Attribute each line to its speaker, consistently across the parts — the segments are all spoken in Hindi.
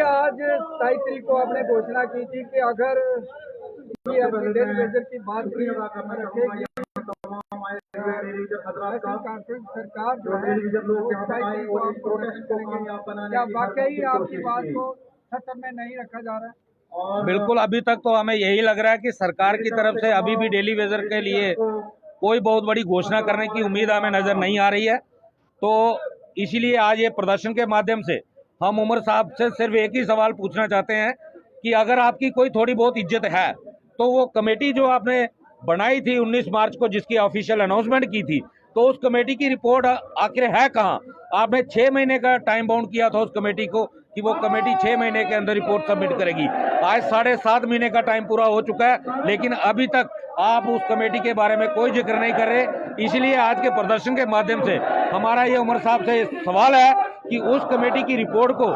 Speaker 1: आज 27 तारीख को आपने घोषणा की थी कि अगर डेली वेजर की बात रखेगी सरकार जो है क्या वाकई आपकी बात को खत्म में नहीं रखा जा रहा है?
Speaker 2: बिल्कुल, अभी तक तो हमें यही लग रहा है कि सरकार की तरफ से अभी भी डेली वेजर के लिए कोई बहुत बड़ी घोषणा करने की उम्मीद हमें नजर नहीं आ रही है। तो इसीलिए आज ये प्रदर्शन के माध्यम से हम उमर साहब से सिर्फ एक ही सवाल पूछना चाहते हैं कि अगर आपकी कोई थोड़ी बहुत इज्जत है तो वो कमेटी जो आपने बनाई थी 19 मार्च को, जिसकी ऑफिशियल अनाउंसमेंट की थी, तो उस कमेटी की रिपोर्ट आखिर है कहाँ? आपने 6 महीने का टाइम बाउंड किया था उस कमेटी को कि वो कमेटी 6 महीने के अंदर रिपोर्ट सबमिट करेगी। आज 7.5 महीने का टाइम पूरा हो चुका है, लेकिन अभी तक आप उस कमेटी के बारे में कोई जिक्र नहीं कर रहे। इसलिए आज के प्रदर्शन के माध्यम से हमारा ये उमर साहब से सवाल है कि उस कमेटी की रिपोर्ट को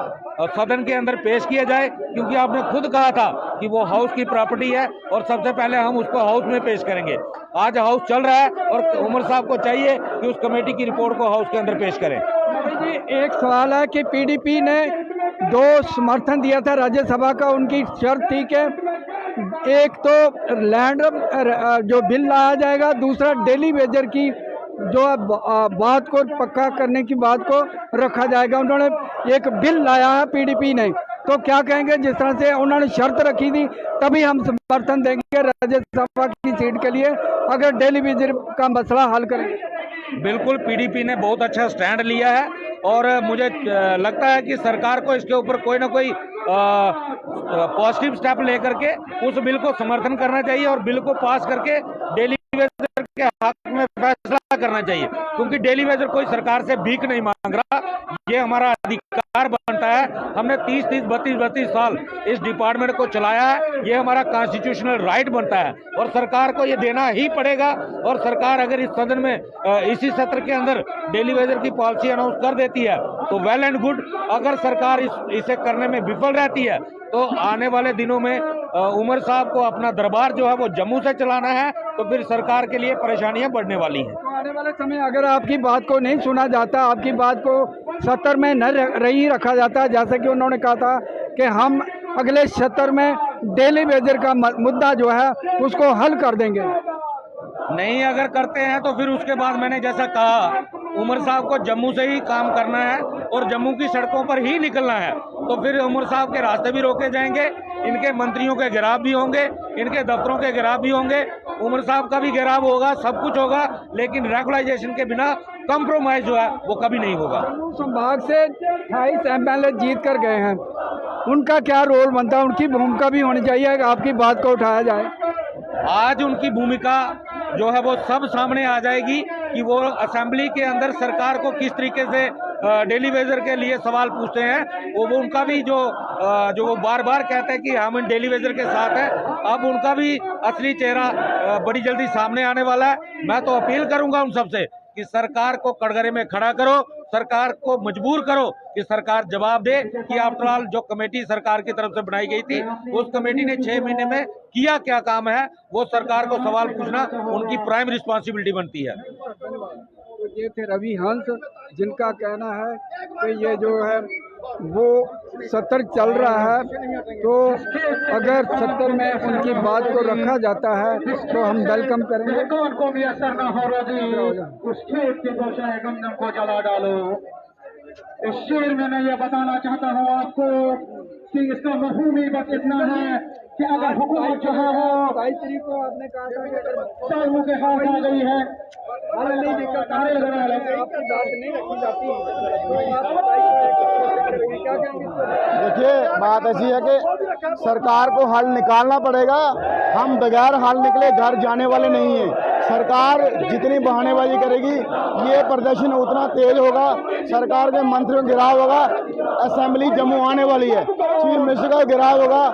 Speaker 2: सदन के अंदर पेश किया जाए, क्योंकि आपने खुद कहा था कि वो हाउस की प्रॉपर्टी है और सबसे पहले हम उसको हाउस में पेश करेंगे। आज हाउस चल रहा है और उमर साहब को चाहिए कि उस कमेटी की रिपोर्ट को हाउस के अंदर पेश करें।
Speaker 1: जी, एक सवाल है कि पीडीपी ने 2 समर्थन दिया था राज्यसभा का, उनकी शर्त थी कि एक तो लैंड जो बिल लाया जाएगा, दूसरा डेली वेजर की जो बात को पक्का करने की बात को रखा जाएगा। उन्होंने एक बिल लाया है पीडीपी ने, तो क्या कहेंगे? जिस तरह से उन्होंने शर्त रखी थी तभी हम समर्थन देंगे राज्यसभा की सीट के लिए अगर डेली वेजर का मसला हल करेंगे।
Speaker 2: बिल्कुल, पीडीपी ने बहुत अच्छा स्टैंड लिया है और मुझे लगता है कि सरकार को इसके ऊपर कोई ना कोई पॉजिटिव स्टेप लेकर के उस बिल को समर्थन करना चाहिए और बिल को पास करके डेली वेजर के हक में फैसला करना चाहिए, क्योंकि डेली वेजर कोई सरकार से भीख नहीं मांग रहा, ये हमारा अधिकार बनता है। हमने 30-32 साल इस डिपार्टमेंट को चलाया है, ये हमारा कॉन्स्टिट्यूशनल राइट बनता है और सरकार को ये देना ही पड़ेगा। और सरकार अगर इस सदन में इसी सत्र के अंदर डेली वेजर की पॉलिसी अनाउंस कर देती है तो वेल एंड गुड। अगर सरकार इसे करने में विफल रहती है तो आने वाले दिनों में उमर साहब को अपना दरबार जो है वो जम्मू से चलाना है, तो फिर सरकार के लिए परेशानियां बढ़ने वाली हैं।
Speaker 1: तो आने वाले समय अगर आपकी बात को नहीं सुना जाता, आपकी बात को सत्र में न रखा जाता, जैसे कि उन्होंने कहा था कि हम अगले सत्र में डेली वेजर का मुद्दा जो है उसको हल कर देंगे,
Speaker 2: नहीं अगर करते हैं तो फिर उसके बाद मैंने जैसा कहा उमर साहब को जम्मू से ही काम करना है और जम्मू की सड़कों पर ही निकलना है, तो फिर उमर साहब के रास्ते भी रोके जाएंगे, इनके मंत्रियों के गिराव भी होंगे, इनके दफ्तरों के गिराव भी होंगे, उमर साहब का भी गिराव होगा, सब कुछ होगा, लेकिन रेगुलाइजेशन के बिना कॉम्प्रोमाइज जो है वो कभी नहीं होगा।
Speaker 1: संभाग से 28 MLA जीत कर गए हैं, उनका क्या रोल बनता है? उनकी भूमिका भी होनी चाहिए, आपकी बात को उठाया जाए।
Speaker 2: आज उनकी भूमिका जो है वो सब सामने आ जाएगी कि वो असेंबली के अंदर सरकार को किस तरीके से डेली वेजर के लिए सवाल पूछते हैं। वो उनका भी जो वो बार बार कहते हैं कि हम डेली वेजर के साथ हैं, अब उनका भी असली चेहरा बड़ी जल्दी सामने आने वाला है। मैं तो अपील करूंगा उन सबसे कि सरकार को कटघरे में खड़ा करो, सरकार को मजबूर करो कि सरकार जवाब दे कि आफ्टर ऑल जो कमेटी सरकार की तरफ से बनाई गई थी उस कमेटी ने 6 महीने में किया क्या काम है, वो सरकार को सवाल पूछना उनकी प्राइम रिस्पॉन्सिबिलिटी बनती है।
Speaker 1: तो ये थे रवि हंस, जिनका कहना है कि ये जो है वो सत्र चल रहा है, तो अगर सत्र में उनकी बात को रखा जाता है तो हम वेलकम करेंगे।
Speaker 3: को भी असर न हो रही उस खेत के गोशा गंदम को जला डालो। इस शेर में मैं ये बताना चाहता हूँ आपको कि इसका मफहूम ही बस इतना है कि अगर हुकूमत जो है वो
Speaker 1: 22 तारीख को आपने कहा था कि अगर
Speaker 3: सालों के हाथ आ गई है,
Speaker 1: नहीं दिक्कत आपकी बात नहीं रखी जाती तो आप बताइए क्या कहेंगे?
Speaker 4: देखिए, बात ऐसी है कि सरकार को हल निकालना पड़ेगा, हम बगैर हल निकले घर जाने वाले नहीं हैं। सरकार जितनी बहानेबाजी करेगी ये प्रदर्शन उतना तेज होगा, सरकार के मंत्रियों का गिराव होगा, असेंबली जम्मू आने वाली है, चीफ मिनिस्टर का गिराव होगा,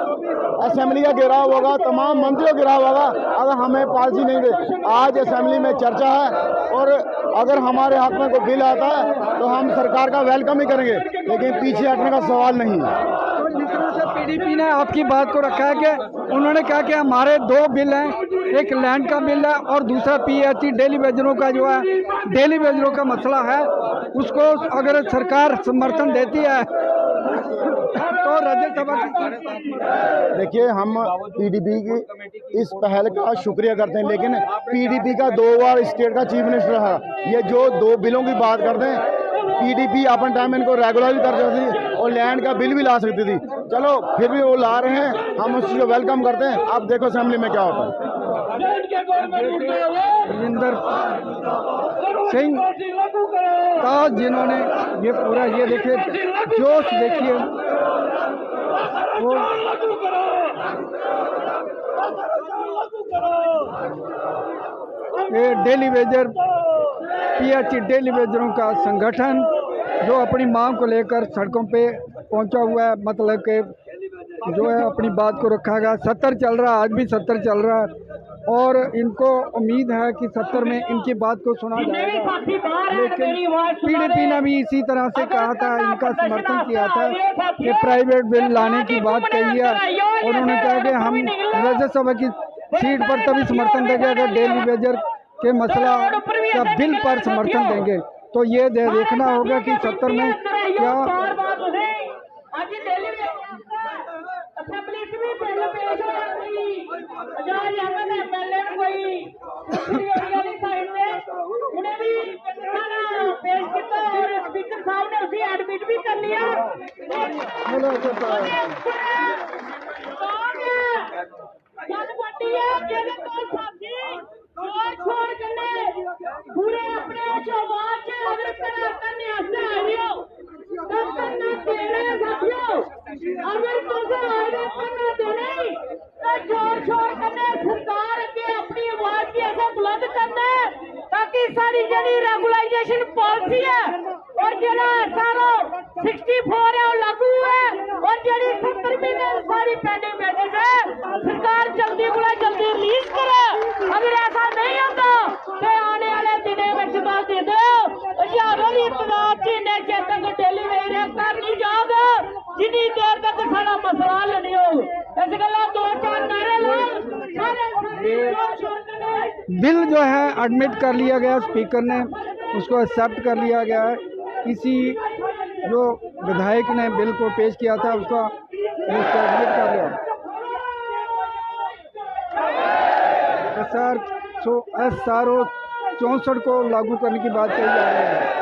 Speaker 4: असेंबली का गिराव होगा, तमाम मंत्रियों का गिराव होगा अगर हमें पॉलिसी नहीं दे। आज असेंबली में चर्चा है और अगर हमारे हाथ में कोई बिल आता है तो हम सरकार का वेलकम ही करेंगे, लेकिन पीछे हटने का सवाल नहीं है।
Speaker 1: तो जिस तरह से पीडीपी ने आपकी बात को रखा है कि उन्होंने कहा कि हमारे 2 बिल हैं, एक लैंड का बिल है और दूसरा पीएचई डेली वेजरों का जो है डेली वेजरों का मसला है, उसको अगर सरकार समर्थन देती है तो राज्य राज्यसभा की?
Speaker 4: देखिए, हम पीडीपी की इस पहल का शुक्रिया करते हैं, लेकिन पीडीपी का 2 बार स्टेट का चीफ मिनिस्टर रहा। ये जो 2 बिलों की बात करते हैं, पीडीपी अपन टाइम इनको रेगुलर भी कर सकती थी और लैंड का बिल भी ला सकती थी। चलो, फिर भी वो ला रहे हैं, हम उस चीज़ को वेलकम करते हैं। अब देखो असेंबली में क्या होता है।
Speaker 1: राजेंद्र सिंह का जिन्होंने ये पूरा, ये देखिए जोश देखिए वो, ये डेली वेजर PRC डेली वेजरों का संगठन जो अपनी मांग को लेकर सड़कों पे पहुंचा हुआ है, मतलब कि जो है अपनी बात को रखा गया। 70 चल रहा है, आज भी 70 चल रहा है और इनको उम्मीद है कि 70 में इनकी बात को सुना जाएगा। लेकिन पीडीपी ने भी इसी तरह से कहा था, इनका समर्थन किया था कि प्राइवेट बिल लाने की बात कही है। उन्होंने कहा कि हम राज्यसभा की सीट पर तभी समर्थन देंगे अगर डेली वेजर के मसला या बिल पर समर्थन देंगे। तो ये देखना होगा कि 70 में क्या
Speaker 5: एडमिट भी कर लिया। पूरे अपने समाज से अगर करने साथियों, अगर करना देने तो छोड़ करने सरकार के अपनी आवाज की ऐसा बुलंद करना ताकि सारी जड़ी रेगुलाइजेशन पॉलिसी है और जरा सारा 64 है वो लागू है और जड़ी 70 में सारी पेंडिंग बैठे है सरकार जल्दी बुला जल्दी रिलीज करे। अगर ऐसा नहीं होता तो आने वाले दिनों में जवाब दे दो हजारों की तादाद च इन्ने चेर तक डेली वेजर कर नहीं जाओगे जिन्नी देर तक सारा मसला हल नहीं हो। इस गल 2-4 नारे लो।
Speaker 1: बिल जो है एडमिट कर लिया गया, स्पीकर ने उसको एक्सेप्ट कर लिया गया है। किसी जो विधायक ने बिल को पेश किया था उसको एडमिट कर लिया। SRO 64 को लागू करने की बात कही जा रही है।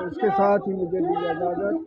Speaker 1: इसके साथ ही मुझे दी इजाजत।